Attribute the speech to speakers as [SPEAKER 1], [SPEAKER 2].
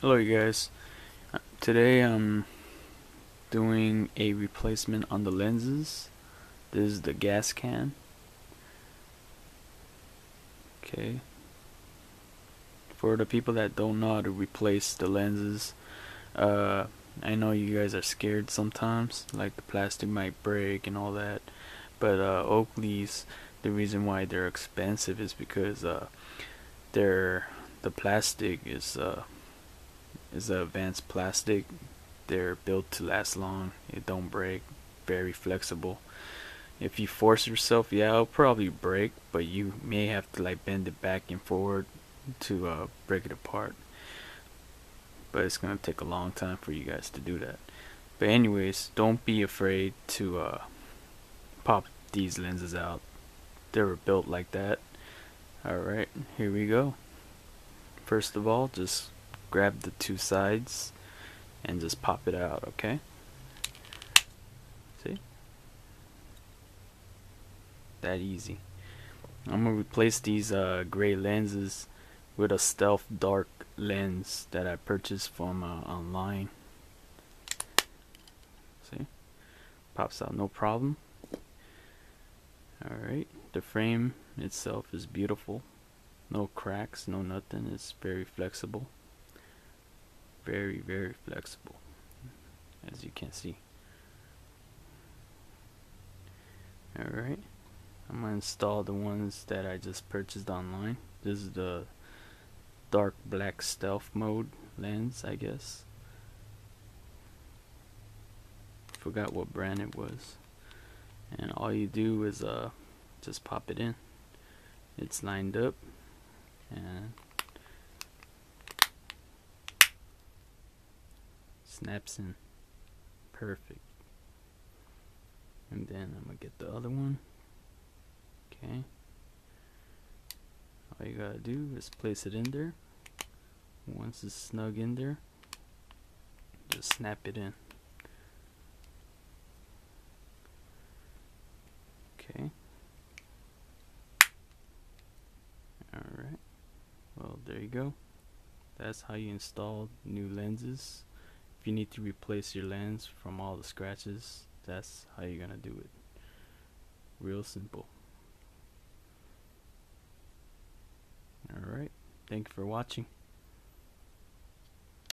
[SPEAKER 1] Hello you guys. Today I'm doing a replacement on the lenses. This is the Gascan. Okay. For the people that don't know how to replace the lenses, I know you guys are scared sometimes, like the plastic might break and all that. But Oakley's, the reason why they're expensive is because they're the plastic is a advanced plastic. They're built to last long. It don't break. Very flexible. If you force yourself, yeah, it'll probably break, but you may have to like bend it back and forward to break it apart. But it's gonna take a long time for you guys to do that. But anyways, don't be afraid to pop these lenses out. They were built like that. Alright, here we go. First of all, just grab the two sides and just pop it out, okay? See? That easy. I'm gonna replace these gray lenses with a stealth dark lens that I purchased from online. See? Pops out no problem. Alright, the frame itself is beautiful. No cracks, no nothing. It's very flexible. Very, very flexible, as you can see. Alright, I'm gonna install the ones that I just purchased online. This is the dark black stealth mode lens, I guess. Forgot what brand it was. And all you do is just pop it in. It's lined up and snaps in perfect. And then I'm gonna get the other one. Okay, all you gotta do is place it in there. Once it's snug in there, just snap it in. Okay, alright, well there you go. That's how you install new lenses. If you need to replace your lens from all the scratches, that's how you're gonna do it. Real simple. Alright, thank you for watching.